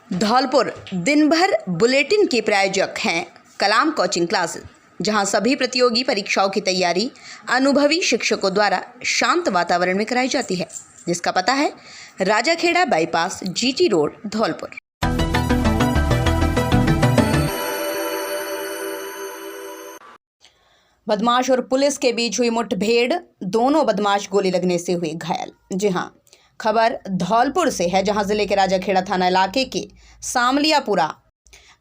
धौलपुर दिन भर बुलेटिन के प्रायोजक हैं कलाम कोचिंग क्लासेस, जहां सभी प्रतियोगी परीक्षाओं की तैयारी अनुभवी शिक्षकों द्वारा शांत वातावरण में कराई जाती है, जिसका पता है Rajakhera bypass, GT road, Dholpur. बदमाश और पुलिस के बीच हुई मुठभेड़, दोनों बदमाश गोली लगने से हुए घायल। जी हां, खबर धौलपुर से है, जहां जिले के राजाखेड़ा थाना इलाके के सामलियापुरा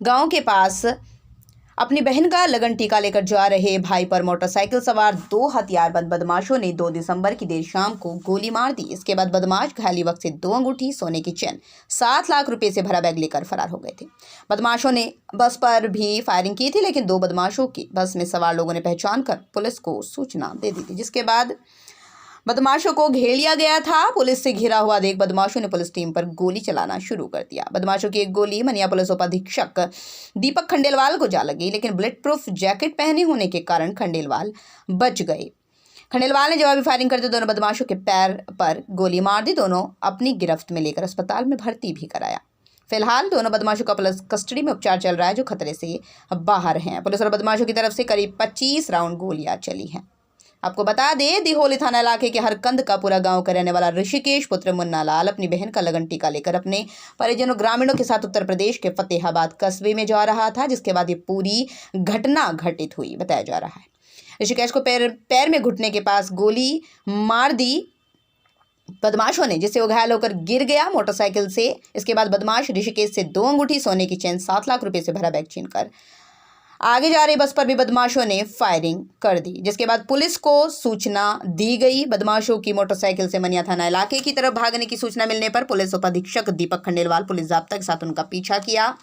गांव के पास अपनी बहन का लगन टीका लेकर जा रहे भाई पर मोटरसाइकिल सवार दो हथियारबंद बदमाशों ने 2 दिसंबर की देर शाम को गोली मार दी। इसके बाद बदमाश घायली वक्त से 2 अंगूठी, सोने की चेन, 7 लाख रुपए से भरा बैग लेकर फरार हो गए थे। बदमाशों ने बस पर भी फायरिंग की थी, लेकिन 2 बदमाशों की बस में सवार लोगों ने पहचान कर पुलिस को सूचना दे दी थी, जिसके बाद बदमाशों को घेर लिया गया था। पुलिस से घिरा हुआ देख बदमाशों ने पुलिस टीम पर गोली चलाना शुरू कर दिया। बदमाशों की एक गोली मनिया पुलिस उपाधीक्षक दीपक खंडेलवाल को जा लगी, लेकिन बुलेट प्रूफ जैकेट पहने होने के कारण खंडेलवाल बच गए। खंडेलवाल ने जवाबी फायरिंग करते दोनों बदमाशों के पैर पर गोली मार दी। दोनों अपनी गिरफ्त में लेकर अस्पताल में भर्ती भी कराया। फिलहाल दोनों बदमाशों का पुलिस कस्टडी में उपचार चल रहा है, जो खतरे से बाहर हैं। पुलिस और बदमाशों की तरफ से करीब 25 राउंड गोलियां चली हैं। आपको बता दें, दिहोली थाना इलाके के हरकंद का पूरा गांव का रहने वाला ऋषिकेश पुत्र मुन्ना लाल अपनी बहन का लगन टीका लेकर अपने परिजनों ग्रामीणों के साथ उत्तर प्रदेश के फतेहाबाद कस्बे में जा रहा था, जिसके बाद ये पूरी घटना घटित हुई बताया जा रहा है। ऋषिकेश को पैर में घुटने के पास गोली मार दी बदमाशों ने, जिससे वो घायल होकर गिर गया मोटरसाइकिल से। इसके बाद बदमाश ऋषिकेश से 2 अंगूठी, सोने की चेन, 7 लाख रुपए से भरा बैग छीनकर आगे जा रही बस पर भी बदमाशों ने फायरिंग कर दी, जिसके बाद पुलिस को सूचना दी गई। बदमाशों की मोटरसाइकिल से मनिया थाना इलाके की तरफ भागने की सूचना मिलने पर पुलिस उपाधीक्षक दीपक खंडेलवाल पुलिस जाब्ता के साथ उनका पीछा किया।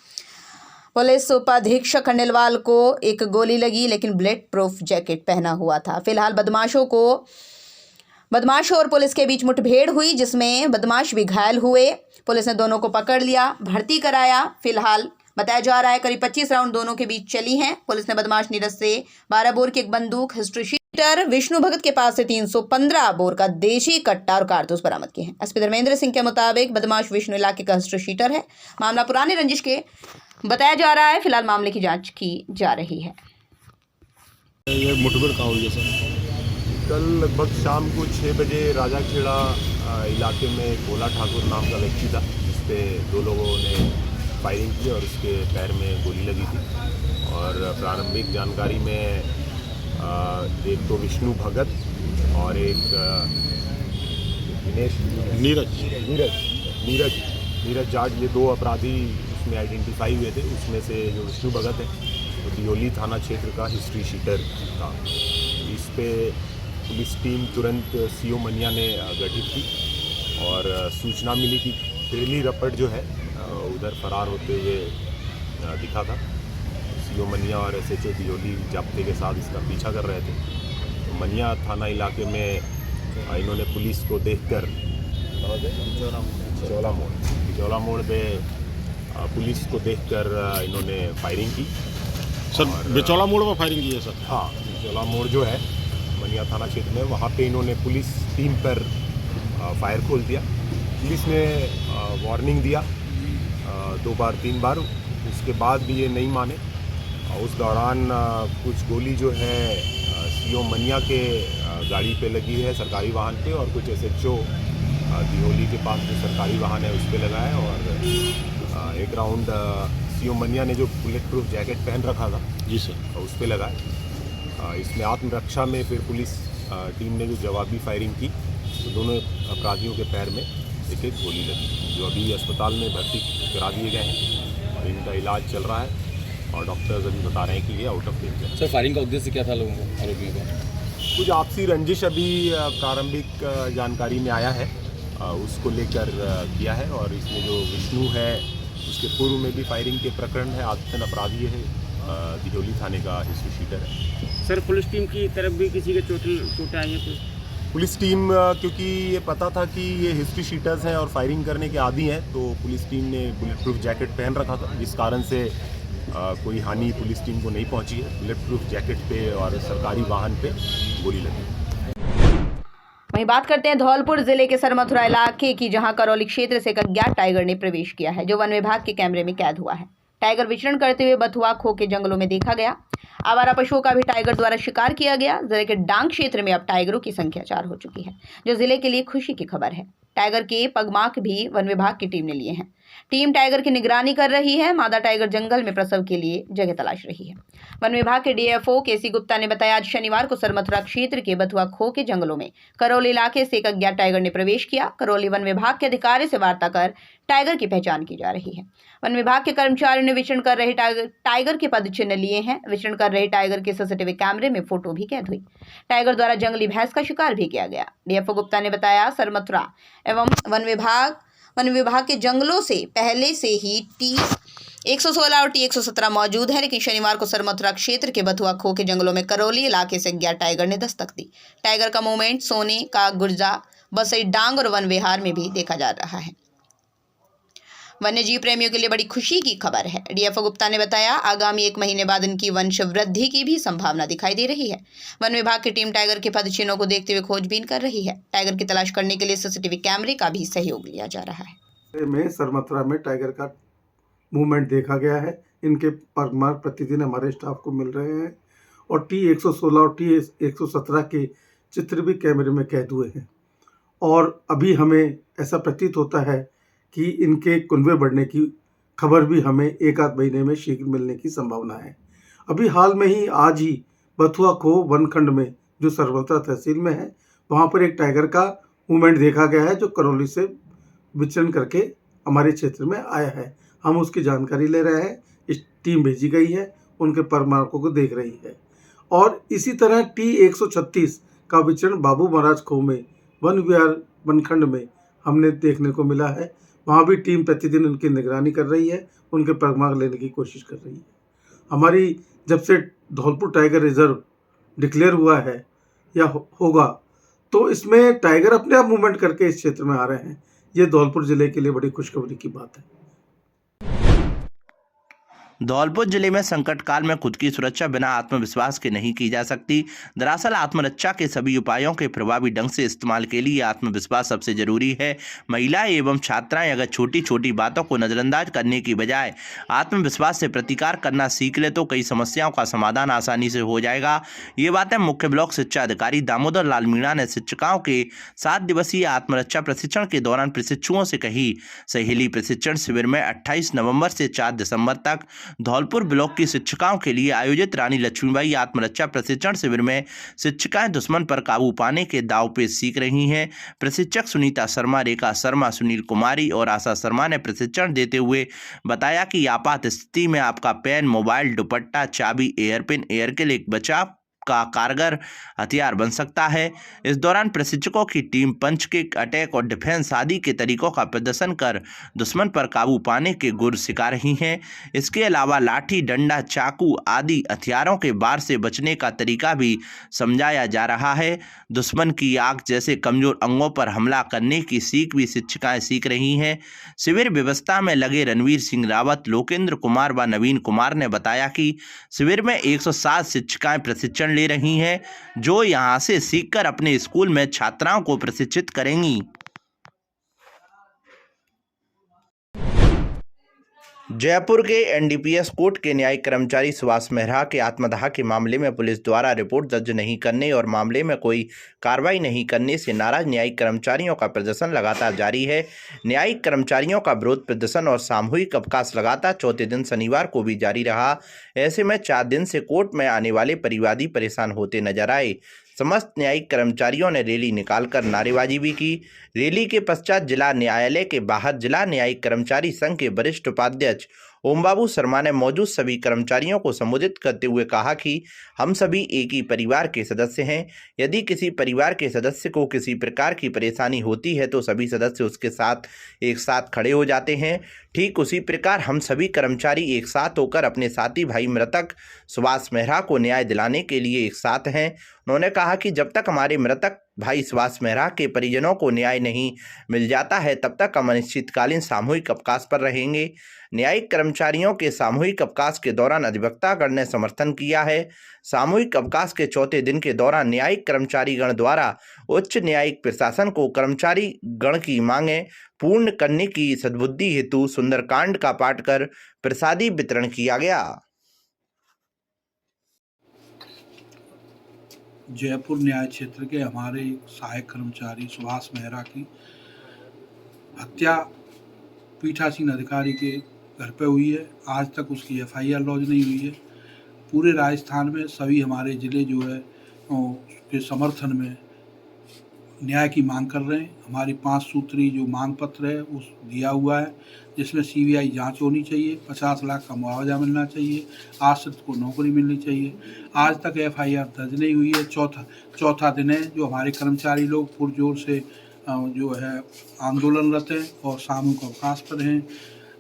पुलिस उपाधीक्षक खंडेलवाल को एक गोली लगी, लेकिन बुलेट प्रूफ जैकेट पहना हुआ था। फिलहाल बदमाशों और पुलिस के बीच मुठभेड़ हुई, जिसमें बदमाश भी घायल हुए। पुलिस ने दोनों को पकड़ लिया, भर्ती कराया। फिलहाल बताया जा रहा है करीब 25 राउंड दोनों के बीच चली हैं। पुलिस ने बदमाश नीरज से 12 बोर की एक बंदूक, हिस्ट्री शीटर विष्णु भगत के पास से 315 बोर का देशी कट्टा और कारतूस बरामद किए हैं। एसपी धर्मेंद्र सिंह के मुताबिक बदमाश विष्णु इलाके का हिस्ट्री शीटर है। मामला पुरानी रंजिश के बताया जा रहा है। फिलहाल मामले की जाँच की जा रही है। ये मुठभेड़ कहाँ हुई है सर? कल लगभग शाम को 6 बजे राजाखेड़ा इलाके में भोला ठाकुर नाम का व्यक्ति था, जिसपे 2 लोगों ने फायरिंग की और उसके पैर में गोली लगी थी। और प्रारंभिक जानकारी में एक तो विष्णु भगत और एक नीरज जाट, ये 2 अपराधी उसमें आइडेंटिफाई हुए थे। उसमें से जो विष्णु भगत है वो दिहोली थाना क्षेत्र का हिस्ट्री शीटर था। इस पे पुलिस टीम तुरंत सीओ मनिया ने गठित की और सूचना मिली कि पहली रपट जो है उधर फरार होते हुए दिखा था। सीओ मनिया और एसएचओ दिहोली जाब्ते के साथ इसका पीछा कर रहे थे। तो मनिया थाना इलाके में इन्होंने पुलिस को देखकर बिचौला मोड़ पे पुलिस को देखकर इन्होंने फायरिंग की। सर बिचौला मोड़ पर फायरिंग की है सर? हाँ, बिचौला मोड़ जो है मनिया थाना क्षेत्र में, वहाँ पे इन्होंने पुलिस टीम पर फायर खोल दिया। पुलिस ने वार्निंग दिया 2 बार 3 बार, उसके बाद भी ये नहीं माने। उस दौरान कुछ गोली जो है सीओ मनिया के गाड़ी पे लगी है, सरकारी वाहन पे, और कुछ एसएचओ दिहोली के पास जो सरकारी वाहन है उस पर लगा है। और 1 राउंड सीओ मनिया ने जो बुलेट प्रूफ जैकेट पहन रखा था जी सर, उस पर लगा है। इसमें आत्मरक्षा में फिर पुलिस टीम ने जो जवाबी फायरिंग की तो दोनों अपराधियों के पैर में एक गोली लगी, जो अभी अस्पताल में भर्ती करा दिए गए हैं और इनका इलाज चल रहा है। और डॉक्टर्स अभी बता रहे हैं कि ये आउट ऑफ डेंजर है। सर फायरिंग का उद्देश्य क्या था लोगों को, आरोपियों का? कुछ आपसी रंजिश अभी प्रारंभिक जानकारी में आया है, उसको लेकर किया है। और इसमें जो विष्णु है उसके पूर्व में भी फायरिंग के प्रकरण है। आदतन अपराधी है, दिहोली थाने का हिस्ट्री शीटर है। सर पुलिस टीम की तरफ भी किसी के चोटें आई हैं? पुलिस टीम, क्योंकि ये पता था कि ये हिस्ट्री शीटर्स हैं और फायरिंग करने के आदी हैं, तो पुलिस टीम ने बुलेट प्रूफ जैकेट पहन रखा था, जिस कारण से कोई हानि पुलिस टीम को नहीं पहुंची है। बुलेट प्रूफ जैकेट पे और सरकारी वाहन पे गोली लगी। वहीं बात करते हैं धौलपुर जिले के सरमथुरा इलाके की, जहां करौली क्षेत्र से एक अज्ञात टाइगर ने प्रवेश किया है, जो वन विभाग के कैमरे में कैद हुआ है। टाइगर विचरण करते हुए बथुआ खो के जंगलों में देखा गया। आवारा पशुओं का भी टाइगर द्वारा शिकार किया गया। जिले के डांग क्षेत्र में अब टाइगरों की संख्या 4 हो चुकी है, जो जिले के लिए खुशी की खबर है। टाइगर के पगमार्क भी वन विभाग की टीम ने लिए हैं। टीम टाइगर की निगरानी कर रही है। मादा टाइगर जंगल में प्रसव के लिए जगह तलाश रही है। वन विभाग के डीएफओ केसी गुप्ता ने बताया, आज शनिवार को सरमथुरा क्षेत्र के बथुआ खो के जंगलों में करौली इलाके से एक अज्ञात टाइगर ने प्रवेश किया। करौली वन विभाग के अधिकारी से वार्ता कर टाइगर की पहचान की जा रही है। वन विभाग के कर्मचारियों ने विचरण कर रहे टाइगर के पद चिन्ह लिए हैं। विचरण कर रहे टाइगर के सीसीटीवी कैमरे में फोटो भी कैद हुई। टाइगर द्वारा जंगली भैंस का शिकार भी किया गया। डीएफओ गुप्ता ने बताया, सरमथुरा एवं वन विभाग के जंगलों से पहले से ही T-116 और T-117 मौजूद है, लेकिन शनिवार को सरमथुरा क्षेत्र के बथुआ खो के जंगलों में करौली इलाके से अज्ञात टाइगर ने दस्तक दी। टाइगर का मूवमेंट सोने का गुर्जा, बसई, डांग और वन विहार में भी देखा जा रहा है। वन्य जीव प्रेमियों के लिए बड़ी खुशी की खबर है। डीएफओ गुप्ता ने बताया, आगामी 1 महीने बाद इनकी वंश वृद्धि की भी संभावना दिखाई दे रही है। वन विभाग की टीम टाइगर के पद चिन्हों को देखते हुए खोजबीन कर रही है। टाइगर की तलाश करने के लिए सीसीटीवी कैमरे का भी सहयोग लिया जा रहा है। में सरमथुरा में टाइगर का मूवमेंट देखा गया है। इनके पगमार्क प्रतिदिन हमारे स्टाफ को मिल रहे हैं और T-116 और T-117 के चित्र भी कैमरे में कैद हुए हैं। और अभी हमें ऐसा प्रतीत होता है कि इनके कुनबे बढ़ने की खबर भी हमें 1-8 महीने में शीघ्र मिलने की संभावना है। अभी हाल में ही आज ही बथुआ खो वनखंड में, जो सरमथुरा तहसील में है, वहाँ पर एक टाइगर का मूवमेंट देखा गया है, जो करौली से विचरण करके हमारे क्षेत्र में आया है। हम उसकी जानकारी ले रहे हैं। इस टीम भेजी गई है, उनके पगमार्कों को देख रही है। और इसी तरह T-136 का विचरण बाबू महाराज खो में वन विहार वनखंड में हमने देखने को मिला है। वहाँ भी टीम प्रतिदिन उनकी निगरानी कर रही है, उनके पगमार्क लेने की कोशिश कर रही है। हमारी जब से धौलपुर टाइगर रिजर्व डिक्लेयर हुआ है या होगा, तो इसमें टाइगर अपने आप मूवमेंट करके इस क्षेत्र में आ रहे हैं। ये धौलपुर जिले के लिए बड़ी खुशखबरी की बात है। धौलपुर जिले में संकट काल में खुद की सुरक्षा बिना आत्मविश्वास के नहीं की जा सकती। दरअसल आत्मरक्षा के सभी उपायों के प्रभावी ढंग से इस्तेमाल के लिए आत्मविश्वास सबसे जरूरी है। महिलाएं एवं छात्राएं अगर छोटी छोटी बातों को नजरअंदाज करने की बजाय आत्मविश्वास से प्रतिकार करना सीख ले तो कई समस्याओं का समाधान आसानी से हो जाएगा। ये बातें मुख्य ब्लॉक शिक्षा अधिकारी दामोदर लाल मीणा ने शिक्षिकाओं के 7 दिवसीय आत्मरक्षा प्रशिक्षण के दौरान प्रशिक्षुओं से कही। सहेली प्रशिक्षण शिविर में 28 नवंबर से 4 दिसंबर तक धौलपुर ब्लॉक की शिक्षिकाओं के लिए आयोजित रानी लक्ष्मीबाई आत्मरक्षा प्रशिक्षण शिविर में शिक्षिकाएं दुश्मन पर काबू पाने के दांव पेच सीख रही हैं। प्रशिक्षक सुनीता शर्मा, रेखा शर्मा, सुनील कुमारी और आशा शर्मा ने प्रशिक्षण देते हुए बताया कि आपात स्थिति में आपका पेन, मोबाइल, दुपट्टा, चाबी, एयरपिन, एयरकिल एक बचाव का कारगर हथियार बन सकता है। इस दौरान प्रशिक्षकों की टीम पंच किक, अटैक और डिफेंस आदि के तरीकों का प्रदर्शन कर दुश्मन पर काबू पाने के गुर सिखा रही हैं। इसके अलावा लाठी, डंडा, चाकू आदि हथियारों के वार से बचने का तरीका भी समझाया जा रहा है। दुश्मन की आंख जैसे कमजोर अंगों पर हमला करने की सीख भी शिक्षिकाएं सीख रही हैं। शिविर व्यवस्था में लगे रणवीर सिंह रावत, लोकेंद्र कुमार व नवीन कुमार ने बताया कि शिविर में 107 शिक्षिकाएं प्रशिक्षण ले रही हैं, जो यहां से सीखकर अपने स्कूल में छात्राओं को प्रशिक्षित करेंगी। जयपुर के एनडीपीएस कोर्ट के न्यायिक कर्मचारी सुभाष मेहरा के आत्मदाह के मामले में पुलिस द्वारा रिपोर्ट दर्ज नहीं करने और मामले में कोई कार्रवाई नहीं करने से नाराज न्यायिक कर्मचारियों का प्रदर्शन लगातार जारी है। न्यायिक कर्मचारियों का विरोध प्रदर्शन और सामूहिक अवकाश लगातार चौथे दिन शनिवार को भी जारी रहा। ऐसे में 4 दिन से कोर्ट में आने वाले परिवादी परेशान होते नजर आए। समस्त न्यायिक कर्मचारियों ने रैली निकालकर नारेबाजी भी की। रैली के पश्चात जिला न्यायालय के बाहर जिला न्यायिक कर्मचारी संघ के वरिष्ठ उपाध्यक्ष ओम बाबू शर्मा ने मौजूद सभी कर्मचारियों को संबोधित करते हुए कहा कि हम सभी एक ही परिवार के सदस्य हैं। यदि किसी परिवार के सदस्य को किसी प्रकार की परेशानी होती है तो सभी सदस्य उसके साथ एक साथ खड़े हो जाते हैं। ठीक उसी प्रकार हम सभी कर्मचारी एक साथ होकर अपने साथी भाई मृतक सुभाष मेहरा को न्याय दिलाने के लिए एक साथ हैं। उन्होंने कहा कि जब तक हमारे मृतक भाई सुभाष मेहरा के परिजनों को न्याय नहीं मिल जाता है तब तक हम अनिश्चितकालीन सामूहिक अवकाश पर रहेंगे। न्यायिक कर्मचारियों के सामूहिक अवकाश के दौरान अधिवक्तागण ने समर्थन किया है। सामूहिक अवकाश के चौथे दिन के दौरान न्यायिक कर्मचारी गण द्वारा उच्च न्यायिक प्रशासन को कर्मचारी गण की मांगें पूर्ण करने की सद्बुद्धि हेतु सुंदरकांड का पाठ कर प्रसादी वितरण किया गया। जयपुर न्याय क्षेत्र के हमारे सहायक कर्मचारी सुभाष मेहरा की हत्या पीठासीन अधिकारी के घर पे हुई है। आज तक उसकी एफआईआर लॉन्च नहीं हुई है। पूरे राजस्थान में सभी हमारे ज़िले जो है उसके समर्थन में न्याय की मांग कर रहे हैं। हमारी 5 सूत्री जो मांग पत्र है उस दिया हुआ है, जिसमें सीबीआई जांच होनी चाहिए, 50 लाख का मुआवजा मिलना चाहिए, आश्रित को नौकरी मिलनी चाहिए। आज तक एफआईआर दर्ज नहीं हुई है। चौथा दिन है जो हमारे कर्मचारी लोग पुरजोर से जो है आंदोलनरत हैं और सामूहिक अवकाश पर हैं।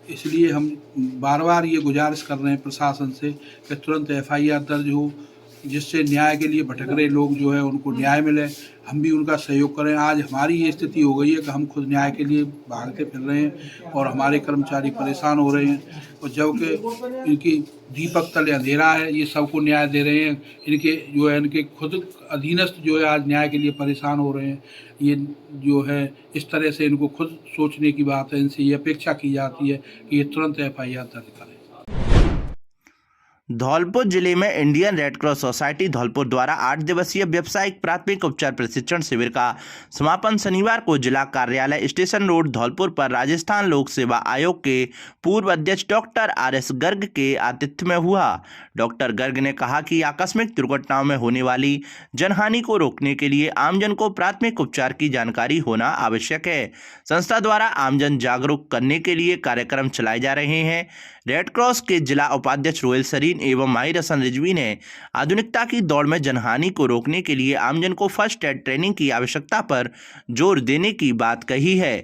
इसलिए हम बार बार ये गुजारिश कर रहे हैं प्रशासन से कि तुरंत एफआईआर दर्ज हो, जिससे न्याय के लिए भटक रहे लोग जो है उनको न्याय मिले, हम भी उनका सहयोग करें। आज हमारी ये स्थिति हो गई है कि हम खुद न्याय के लिए भागते फिर रहे हैं और हमारे कर्मचारी परेशान हो रहे हैं, और जबकि इनकी दीपक तले अंधेरा है, ये सबको न्याय दे रहे हैं। इनके जो है इनके खुद अधीनस्थ जो है आज न्याय के लिए परेशान हो रहे हैं। ये जो है इस तरह से इनको खुद सोचने की बात है। इनसे ये अपेक्षा की जाती है कि ये तुरंत एफआईआर दर्ज करें। धौलपुर जिले में Indian red cross society Dholpur द्वारा 8 दिवसीय व्यावसायिक प्राथमिक उपचार प्रशिक्षण शिविर का समापन शनिवार को जिला कार्यालय स्टेशन रोड धौलपुर पर राजस्थान लोक सेवा आयोग के पूर्व अध्यक्ष डॉक्टर RS गर्ग के आतिथ्य में हुआ। डॉक्टर गर्ग ने कहा कि आकस्मिक दुर्घटनाओं में होने वाली जनहानि को रोकने के लिए आमजन को प्राथमिक उपचार की जानकारी होना आवश्यक है। संस्था द्वारा आमजन जागरूक करने के लिए कार्यक्रम चलाए जा रहे हैं। रेड क्रॉस के जिला उपाध्यक्ष रोयल सरीन एवं माहिर हसन रिजवी ने आधुनिकता की दौड़ में जनहानि को रोकने के लिए आमजन को फर्स्ट एड ट्रेनिंग की आवश्यकता पर जोर देने की बात कही है।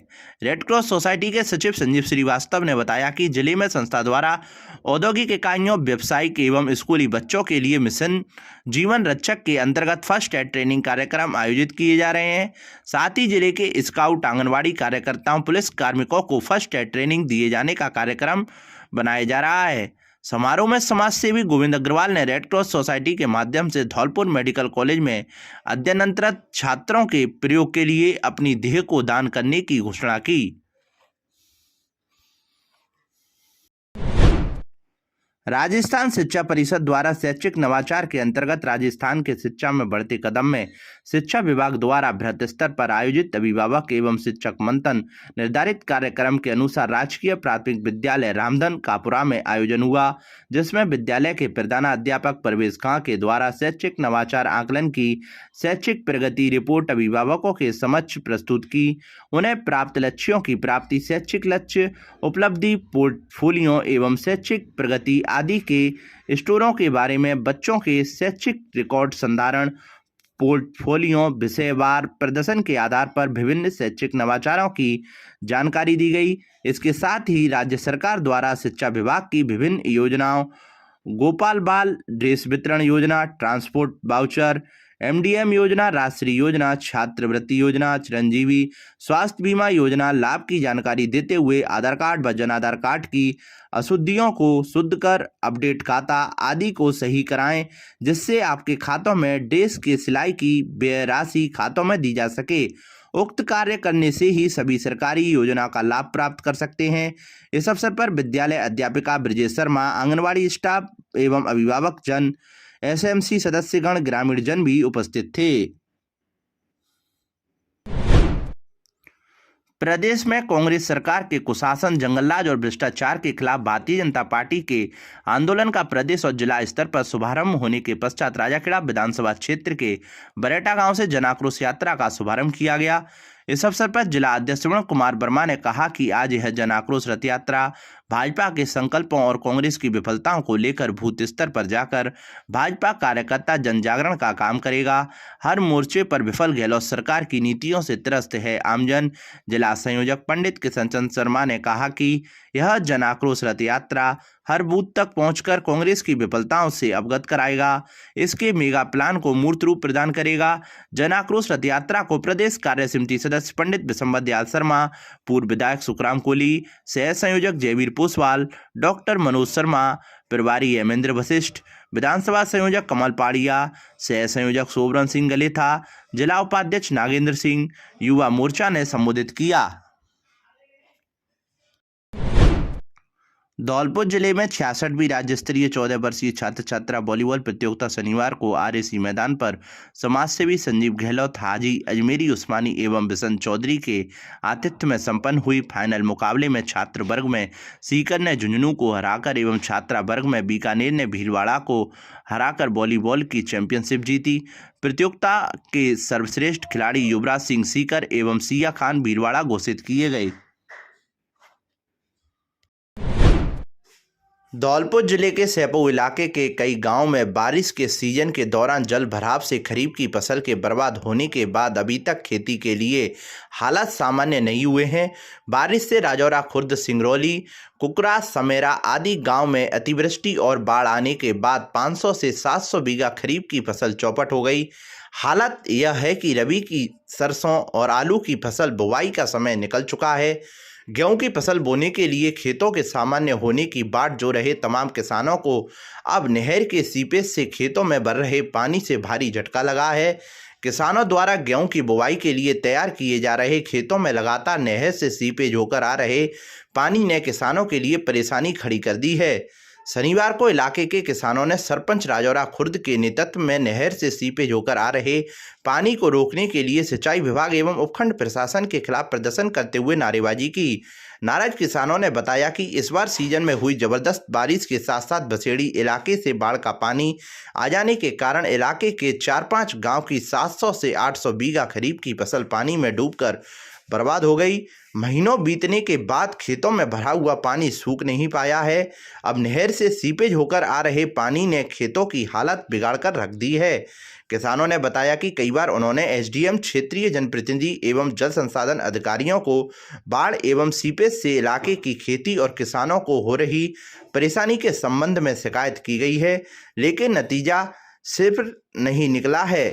रेड क्रॉस सोसाइटी के सचिव संजीव श्रीवास्तव ने बताया कि जिले में संस्था द्वारा औद्योगिक इकाइयों, व्यावसायिक एवं स्कूली बच्चों के लिए मिशन जीवन रक्षक के अंतर्गत फर्स्ट एड ट्रेनिंग कार्यक्रम आयोजित किए जा रहे हैं। साथ ही जिले के स्काउट, आंगनबाड़ी कार्यकर्ताओं, पुलिस कार्मिकों को फर्स्ट एड ट्रेनिंग दिए जाने का कार्यक्रम बनाया जा रहा है। समारोह में समाज सेवी गोविंद अग्रवाल ने रेड क्रॉस सोसाइटी के माध्यम से धौलपुर मेडिकल कॉलेज में अध्ययनरत छात्रों के प्रयोग के लिए अपनी देह को दान करने की घोषणा की। राजस्थान शिक्षा परिषद द्वारा शैक्षिक नवाचार के अंतर्गत राजस्थान के शिक्षा में बढ़ते कदम में शिक्षा विभाग द्वारा बृहत स्तर पर आयोजित अभिभावक एवं शिक्षक मंथन निर्धारित कार्यक्रम के अनुसार राजकीय प्राथमिक विद्यालय रामधन कापुरा में आयोजन हुआ, जिसमें विद्यालय के प्रधानाध्यापक परवेज खां के द्वारा शैक्षिक नवाचार आकलन की शैक्षिक प्रगति रिपोर्ट अभिभावकों के समक्ष प्रस्तुत की। उन्हें प्राप्त लक्ष्यों की प्राप्ति, शैक्षिक लक्ष्य, उपलब्धि, पोर्टफोलियो एवं शैक्षिक प्रगति आदि के स्टोरों के बारे में बच्चों के शैक्षिक रिकॉर्ड संधारण, पोर्टफोलियो, विषयवार प्रदर्शन के आधार पर विभिन्न शैक्षिक नवाचारों की जानकारी दी गई। इसके साथ ही राज्य सरकार द्वारा शिक्षा विभाग की विभिन्न योजनाओं, गोपाल बाल ड्रेस वितरण योजना, ट्रांसपोर्ट वाउचर, MDM योजना, राष्ट्रीय योजना, छात्रवृत्ति योजना, चिरंजीवी स्वास्थ्य बीमा योजना लाभ की जानकारी देते हुए आधार कार्ड व जन आधार कार्ड की अशुद्धियों को शुद्ध कर अपडेट खाता आदि को सही कराएं, जिससे आपके खातों में ड्रेस के सिलाई की व्यय राशि खातों में दी जा सके। उक्त कार्य करने से ही सभी सरकारी योजना का लाभ प्राप्त कर सकते हैं। इस अवसर पर विद्यालय अध्यापिका ब्रजेश शर्मा, आंगनबाड़ी स्टाफ एवं अभिभावक जन, SMC सदस्यगण, ग्रामीण जन भी उपस्थित थे। प्रदेश में कांग्रेस सरकार के कुशासन, जंगलराज और भ्रष्टाचार के खिलाफ भारतीय जनता पार्टी के आंदोलन का प्रदेश और जिला स्तर पर शुभारंभ होने के पश्चात राजाखेड़ा विधानसभा क्षेत्र के बरेटा गांव से जन आक्रोश यात्रा का शुभारंभ किया गया। इस अवसर पर जिला अध्यक्ष श्रवण कुमार वर्मा ने कहा कि आज यह जन आक्रोश रथ यात्रा भाजपा के संकल्पों और कांग्रेस की विफलताओं को लेकर बूथ स्तर पर जाकर भाजपा कार्यकर्ता जन जागरण का काम करेगा। हर मोर्चे पर विफल गहलोत सरकार की नीतियों से त्रस्त है आमजन। जिला संयोजक पंडित किशन चंद्र शर्मा ने कहा कि यह जन आक्रोश रथ यात्रा हर बूथ तक पहुंचकर कांग्रेस की विफलताओं से अवगत कराएगा। इसके मेगा प्लान को मूर्त रूप प्रदान करेगा। जन आक्रोश रथ यात्रा को प्रदेश कार्य समिति सदस्य पंडित विशंबर दयाल शर्मा, पूर्व विधायक सुखराम कोहली, सह संयोजक जयवीर पोसवाल, डॉक्टर मनोज शर्मा, प्रभारी हेमेंद्र वशिष्ठ, विधानसभा संयोजक कमल पाड़िया, सह संयोजक सोबरन सिंह गलेथा, जिला उपाध्यक्ष नागेंद्र सिंह, युवा मोर्चा ने संबोधित किया। धौलपुर जिले में 66वीं राज्य स्तरीय 14 वर्षीय छात्र छात्रा वॉलीबॉल प्रतियोगिता शनिवार को आरएसी मैदान पर समाजसेवी संजीव गहलोत, हाजी अजमेरी उस्मानी एवं बिशन चौधरी के आतिथ्य में संपन्न हुई। फाइनल मुकाबले में छात्र वर्ग में सीकर ने झुंझुनू को हराकर एवं छात्रा वर्ग में बीकानेर ने भीलवाड़ा को हराकर वॉलीबॉल की चैंपियनशिप जीती। प्रतियोगिता के सर्वश्रेष्ठ खिलाड़ी युवराज सिंह सीकर एवं सिया खान भीलवाड़ा घोषित किए गए। धौलपुर जिले के सेपो इलाके के कई गांवों में बारिश के सीजन के दौरान जल भराव से खरीफ की फसल के बर्बाद होने के बाद अभी तक खेती के लिए हालात सामान्य नहीं हुए हैं। बारिश से राजौरा, खुर्द, सिंगरौली, कुकरा, समेरा आदि गांव में अतिवृष्टि और बाढ़ आने के बाद 500 से 700 बीघा खरीफ की फसल चौपट हो गई। हालत यह है कि रबी की सरसों और आलू की फसल बुवाई का समय निकल चुका है। गेहूं की फसल बोने के लिए खेतों के सामान्य होने की बाट जो रहे तमाम किसानों को अब नहर के सीपेज से खेतों में भर रहे पानी से भारी झटका लगा है। किसानों द्वारा गेहूं की बुवाई के लिए तैयार किए जा रहे खेतों में लगातार नहर से सीपेज होकर आ रहे पानी ने किसानों के लिए परेशानी खड़ी कर दी है। शनिवार को इलाके के किसानों ने सरपंच राजौरा खुर्द के नेतृत्व में नहर से सीपेज होकर आ रहे पानी को रोकने के लिए सिंचाई विभाग एवं उपखंड प्रशासन के खिलाफ प्रदर्शन करते हुए नारेबाजी की। नाराज किसानों ने बताया कि इस बार सीजन में हुई जबरदस्त बारिश के साथ साथ बसेड़ी इलाके से बाढ़ का पानी आ जाने के कारण इलाके के 4-5 गांव की 700 से 800 बीघा खरीफ की फसल पानी में डूबकर बर्बाद हो गई। महीनों बीतने के बाद खेतों में भरा हुआ पानी सूख नहीं पाया है। अब नहर से सीपेज होकर आ रहे पानी ने खेतों की हालत बिगाड़कर रख दी है। किसानों ने बताया कि कई बार उन्होंने एसडीएम, क्षेत्रीय जनप्रतिनिधि एवं जल संसाधन अधिकारियों को बाढ़ एवं सीपेज से इलाके की खेती और किसानों को हो रही परेशानी के संबंध में शिकायत की गई है, लेकिन नतीजा सिर्फ नहीं निकला है।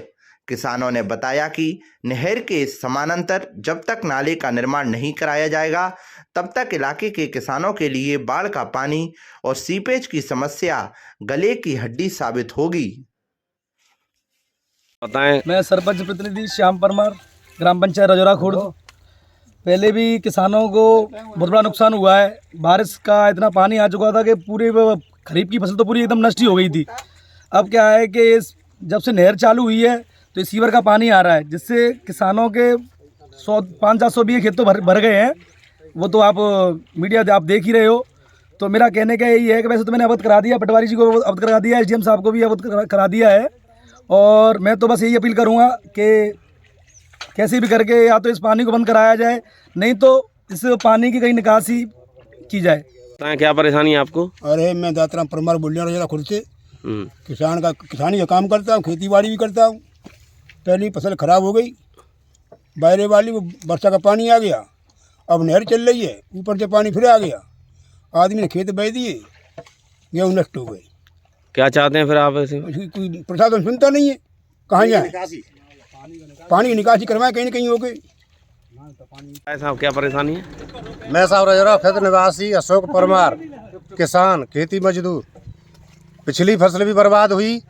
किसानों ने बताया कि नहर के समानांतर जब तक नाले का निर्माण नहीं कराया जाएगा तब तक इलाके के किसानों के लिए बाढ़ का पानी और सीपेज की समस्या गले की हड्डी साबित होगी। बताएं। मैं सरपंच प्रतिनिधि श्याम परमार, ग्राम पंचायत राजौरा खुर्द। पहले भी किसानों को बहुत बड़ा नुकसान हुआ है। बारिश का इतना पानी आ चुका था कि पूरे खरीफ की फसल तो पूरी एकदम नष्ट ही हो गई थी। अब क्या है कि जब से नहर चालू हुई है तो इस सीवर का पानी आ रहा है, जिससे किसानों के 500-700 बीघे खेत तो भर गए हैं। वो तो आप मीडिया आप देख ही रहे हो। तो मेरा कहने का यही है कि वैसे तो मैंने अवगत करा दिया, पटवारी जी को अवगत करा दिया, एसडीएम साहब को भी अवगत करा दिया है। और मैं तो बस यही अपील करूँगा कि कैसे भी करके या तो इस पानी को बंद कराया जाए, नहीं तो इस पानी की कहीं निकासी की जाए। बताएं क्या परेशानी है आपको? अरे मैं दाताराम परमार बोल रहा हूँ खुद से। किसानी का काम करता हूँ, खेती बाड़ी भी करता हूँ। पहली फसल खराब हो गई, बाहरे वाली वो वर्षा का पानी आ गया, अब नहर चल रही है, ऊपर से पानी फिर आ गया, आदमी ने खेत बह दिए, गेहूँ नष्ट हो गए। क्या चाहते हैं फिर आप ऐसे? कोई प्रशासन सुनता नहीं है, कहाँ जाए? पानी की निकासी करवाएं कहीं न कहीं हो गई। साहब क्या परेशानी है? मैं साहब राजौरा खुर्द निवासी अशोक परमार, किसान, खेती मजदूर। पिछली फसल भी बर्बाद हुई,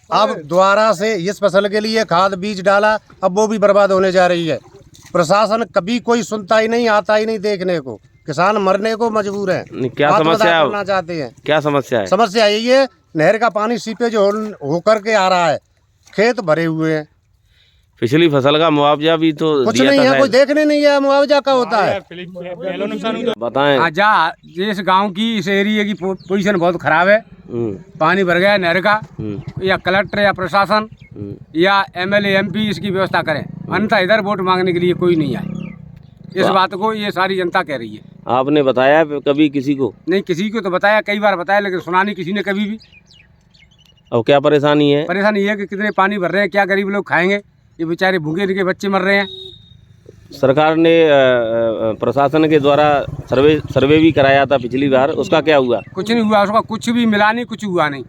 अब दोबारा से इस फसल के लिए खाद बीज डाला, अब वो भी बर्बाद होने जा रही है। प्रशासन कभी कोई सुनता ही नहीं, आता ही नहीं देखने को। किसान मरने को मजबूर है। क्या समस्या करना चाहते हैं? क्या समस्या है? समस्या यही है, नहर का पानी सीपेज होकर के आ रहा है, खेत भरे हुए हैं। पिछली फसल का मुआवजा भी तो कुछ नहीं है, कोई देखने नहीं है मुआवजा का होता है। बताएं। जिस गांव की इस एरिया की पोजीशन बहुत खराब है, पानी भर गया नहर का, या कलेक्टर या प्रशासन या एमएलए एमपी इसकी व्यवस्था करें, अन्यथा इधर वोट मांगने के लिए कोई नहीं आए। इस बात को ये सारी जनता कह रही है। आपने बताया कभी किसी को? नहीं, किसी को तो बताया, कई बार बताया, लेकिन सुना नहीं किसी ने कभी भी। और क्या परेशानी है? परेशानी ये है कि कितने पानी भर रहे हैं, क्या गरीब लोग खाएंगे, ये बेचारे भूखे इनके बच्चे मर रहे हैं। सरकार ने प्रशासन के द्वारा सर्वे भी कराया था पिछली बार, उसका क्या हुआ? कुछ नहीं हुआ, उसका कुछ भी मिला नहीं, कुछ हुआ नहीं।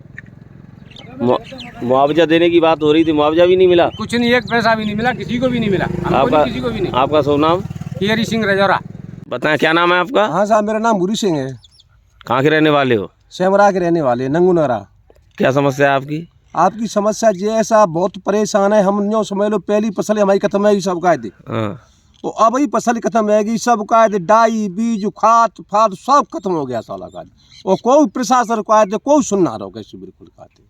मुआवजा देने की बात हो रही थी, मुआवजा भी नहीं मिला? कुछ नहीं, एक पैसा भी नहीं मिला, किसी को भी नहीं मिला, हमको नहीं, किसी को भी नहीं। आपका शुभ नाम? केरी सिंह रजौरा। बताएं, क्या नाम है आपका? हाँ साहब, मेरा नाम बुरी सिंह है। कहाँ के रहने वाले हो? शहमरा के रहने वाले, नंगूनगरा। क्या समस्या है आपकी? आपकी समस्या ये ऐसा बहुत परेशान है, हम यूँ समझ लो पहली फसल हमारी खत्म है, सब का दे तो अब ही फसल खत्म है, सब का दे, डाई बीज खाद फाद सब खत्म हो गया साला का, और कोई प्रशासन का दे कोई सुनना रहो कैसे बिल्कुल खाते।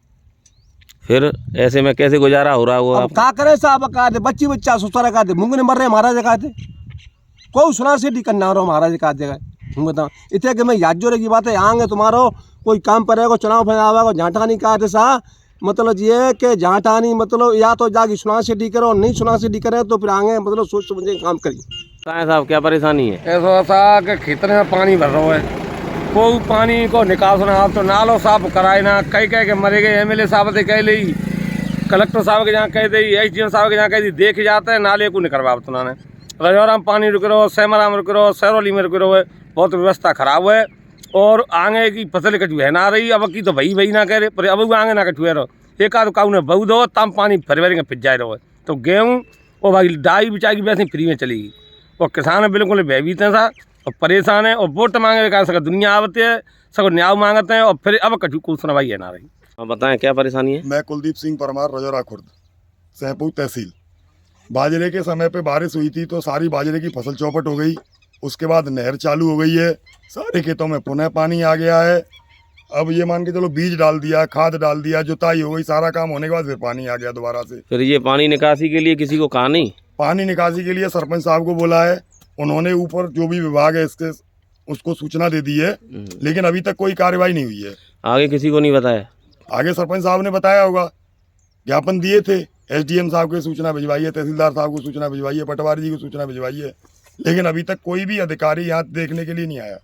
फिर ऐसे में कैसे गुजारा हो रहा होगा? अब क्या करे साहब का दे, बच्ची बच्चा सुतारा का दे, मुंगने मर रहे महाराज का दे, कोई सुना से डी करना रहो महाराज का देगा। हम बताओ इतने कि मैं याद जो की बात है, आएंगे तुम्हारो कोई काम पड़ेगा, चुनाव फिर आवेगा, झांटा नहीं का दे सा, मतलब ये कि झांटा नहीं, मतलब या तो जाके सुना से डी करो, नहीं सुना से डी करे तो फिर आगे मतलब सोच समझे काम करिए। साहब क्या परेशानी है? ऐसा था कि खेतने में पानी भर रहा है, कोई पानी को निकास ना, तो नालो साफ कराए ना, कई कह के मरे गए। एमएलए साहब से कह ली, कलेक्टर साहब के यहाँ कह दी, एसडीएम साहब के यहाँ कह दी, देख जाते हैं नाले को निकलवा तुमने। रजौरा में पानी रुक रहा, सेमरा में रुक रहा, सैरोली में रुक रहा है, बहुत व्यवस्था खराब है। और आगे की फसल कटू है ना रही, अब की तो भई ना कह रहे, पर अब आगे ना कटुए रहो, एक आध काऊ ने बहु दो तम पानी फरवरी में फिर जाए रहो। तो गेहूँ और भाई डाई बिचाई की वैसे फ्री में चलेगी, और किसान बिल्कुल भयभीत हैं साहब और परेशान है, और वोट मांगे का सका दुनिया आते है, सको न्याय मांगते हैं, और फिर अब कटू को सुनवाई है ना रही। आप बताएं क्या परेशानी है? मैं कुलदीप सिंह परमार, रजौरा खुर्द, सहपूर तहसील। बाजरे के समय पे बारिश हुई थी तो सारी बाजरे की फसल चौपट हो गई, उसके बाद नहर चालू हो गई है, सारे खेतों में पुनः पानी आ गया है। अब ये मान के चलो बीज डाल दिया, खाद डाल दिया, जुताई हो गई, सारा काम होने के बाद फिर पानी आ गया दोबारा से। फिर ये पानी निकासी के लिए किसी को कहा नहीं? पानी निकासी के लिए सरपंच साहब को बोला है, उन्होंने ऊपर जो भी विभाग है इसके उसको सूचना दे दी है, लेकिन अभी तक कोई कार्रवाई नहीं हुई है। आगे किसी को नहीं बताया? आगे सरपंच साहब ने बताया होगा, ज्ञापन दिए थे, एसडीएम साहब को सूचना भिजवाई है, तहसीलदार साहब को सूचना भिजवाई है, पटवारी जी को सूचना भिजवाई है, लेकिन अभी तक कोई भी अधिकारी यहाँ देखने के लिए नहीं आया।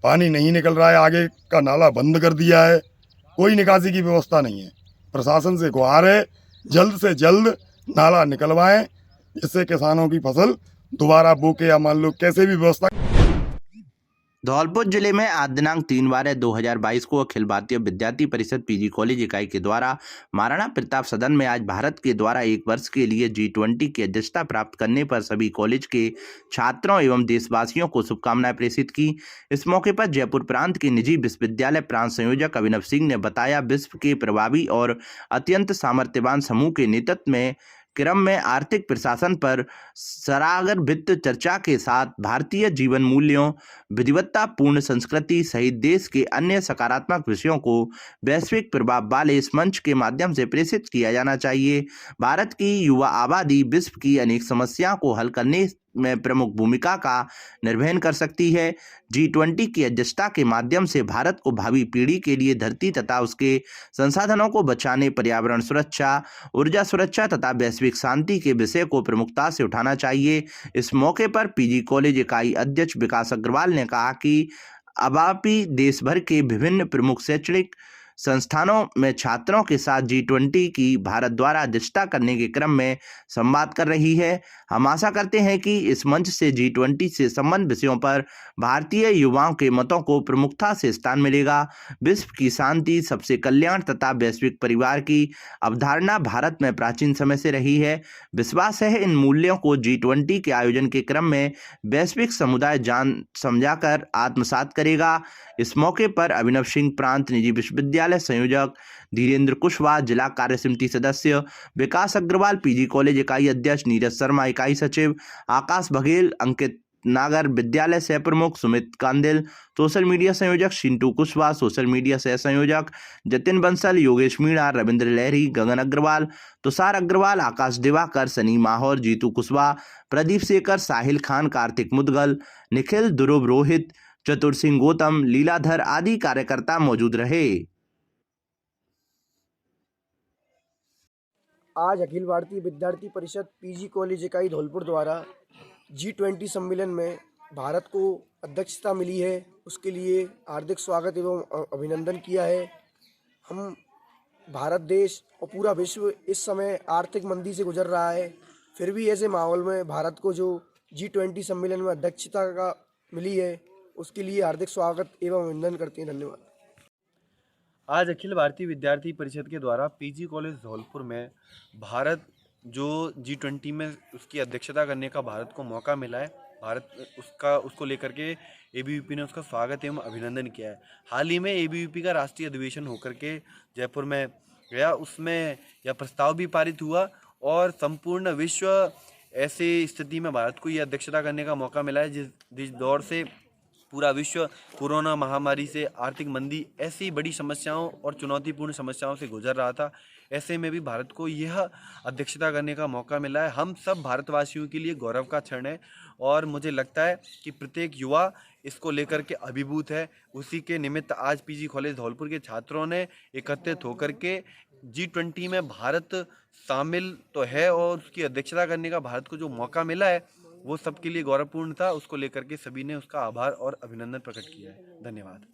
पानी नहीं निकल रहा है, आगे का नाला बंद कर दिया है, कोई निकासी की व्यवस्था नहीं है। प्रशासन से गुहार है, जल्द से जल्द नाला निकलवाएं, जिससे किसानों की फसल दोबारा बोके या मान लो कैसे भी व्यवस्था। धौलपुर जिले में आज दिनांक 3/12/2022 को अखिल भारतीय विद्यार्थी परिषद पीजी कॉलेज इकाई के द्वारा महाराणा प्रताप सदन में आज भारत के द्वारा 1 वर्ष के लिए G20 की अध्यक्षता प्राप्त करने पर सभी कॉलेज के छात्रों एवं देशवासियों को शुभकामनाएं प्रेषित की। इस मौके पर जयपुर प्रांत के निजी विश्वविद्यालय प्रांत संयोजक अभिनव सिंह ने बताया, विश्व के प्रभावी और अत्यंत सामर्थ्यवान समूह के नेतृत्व में क्रम में आर्थिक प्रशासन पर सरागर वित्त चर्चा के साथ भारतीय जीवन मूल्यों, विविधतापूर्ण संस्कृति सहित देश के अन्य सकारात्मक विषयों को वैश्विक प्रभाव वाले इस मंच के माध्यम से प्रेषित किया जाना चाहिए। भारत की युवा आबादी विश्व की अनेक समस्याओं को हल करने में प्रमुख भूमिका का निर्वहन कर सकती है। G20 की अध्यक्षता के माध्यम से भारत को भावी पीढ़ी के लिए धरती तथा उसके संसाधनों को बचाने, पर्यावरण सुरक्षा, ऊर्जा सुरक्षा तथा वैश्विक शांति के विषय को प्रमुखता से उठाना चाहिए। इस मौके पर पीजी कॉलेज इकाई अध्यक्ष विकास अग्रवाल ने कहा कि अवापी देश भर के विभिन्न प्रमुख शैक्षणिक संस्थानों में छात्रों के साथ G20 की भारत द्वारा अध्यक्षता करने के क्रम में संवाद कर रही है। हम आशा करते हैं कि इस मंच से G20 से संबंध विषयों पर भारतीय युवाओं के मतों को प्रमुखता से स्थान मिलेगा। विश्व की शांति, सबसे कल्याण तथा वैश्विक परिवार की अवधारणा भारत में प्राचीन समय से रही है। विश्वास है इन मूल्यों को G20 के आयोजन के क्रम में वैश्विक समुदाय जान समझाकर आत्मसात करेगा। इस मौके पर अभिनव सिंह प्रांत निजी विश्वविद्यालय संयोजक, धीरेन्द्र कुशवाहा जिला कार्य समिति सदस्य, विकास अग्रवाल पीजी कॉलेज इकाई अध्यक्ष, नीरज शर्मा इकाई सचिव, आकाश बघेल, अंकित नागर विद्यालय सह प्रमुख, सुमित कांदिल सोशल मीडिया संयोजक, चिंटू कुशवाहा सोशल मीडिया सह संयोजक, जतिन बंसल, योगेश मीणा, रविंद्र लहरी, गगन अग्रवाल, तुषार अग्रवाल, आकाश दिवाकर, सनी माहौर, जीतू कुशवाहा, प्रदीप शेखर, साहिल खान, कार्तिक मुदगल, निखिल, ध्रुव, रोहित, चतुर सिंह गौतम, लीलाधर आदि कार्यकर्ता मौजूद रहे। आज अखिल भारतीय विद्यार्थी परिषद पीजी कॉलेज इकाई धौलपुर द्वारा G20 सम्मेलन में भारत को अध्यक्षता मिली है उसके लिए हार्दिक स्वागत एवं अभिनंदन किया है। हम भारत देश और पूरा विश्व इस समय आर्थिक मंदी से गुजर रहा है, फिर भी ऐसे माहौल में भारत को जो G20 सम्मेलन में अध्यक्षता का मिली है उसके लिए हार्दिक स्वागत एवं अभिनंदन करते हैं। धन्यवाद। आज अखिल भारतीय विद्यार्थी परिषद के द्वारा पीजी कॉलेज धौलपुर में भारत जो G20 में उसकी अध्यक्षता करने का भारत को मौका मिला है, भारत उसको लेकर के ABVP ने उसका स्वागत एवं अभिनंदन किया है। हाल ही में ABVP का राष्ट्रीय अधिवेशन होकर के जयपुर में गया, उसमें यह प्रस्ताव भी पारित हुआ और संपूर्ण विश्व ऐसी स्थिति में भारत को यह अध्यक्षता करने का मौका मिला है जिस दौर से पूरा विश्व कोरोना महामारी से, आर्थिक मंदी, ऐसी बड़ी समस्याओं और चुनौतीपूर्ण समस्याओं से गुजर रहा था। ऐसे में भी भारत को यह अध्यक्षता करने का मौका मिला है। हम सब भारतवासियों के लिए गौरव का क्षण है और मुझे लगता है कि प्रत्येक युवा इसको लेकर के अभिभूत है। उसी के निमित्त आज पीजी कॉलेज धौलपुर के छात्रों ने एकत्रित होकर के G20 में भारत शामिल तो है और उसकी अध्यक्षता करने का भारत को जो मौका मिला है वो सबके लिए गौरवपूर्ण था। उसको लेकर के सभी ने उसका आभार और अभिनंदन प्रकट किया है। धन्यवाद।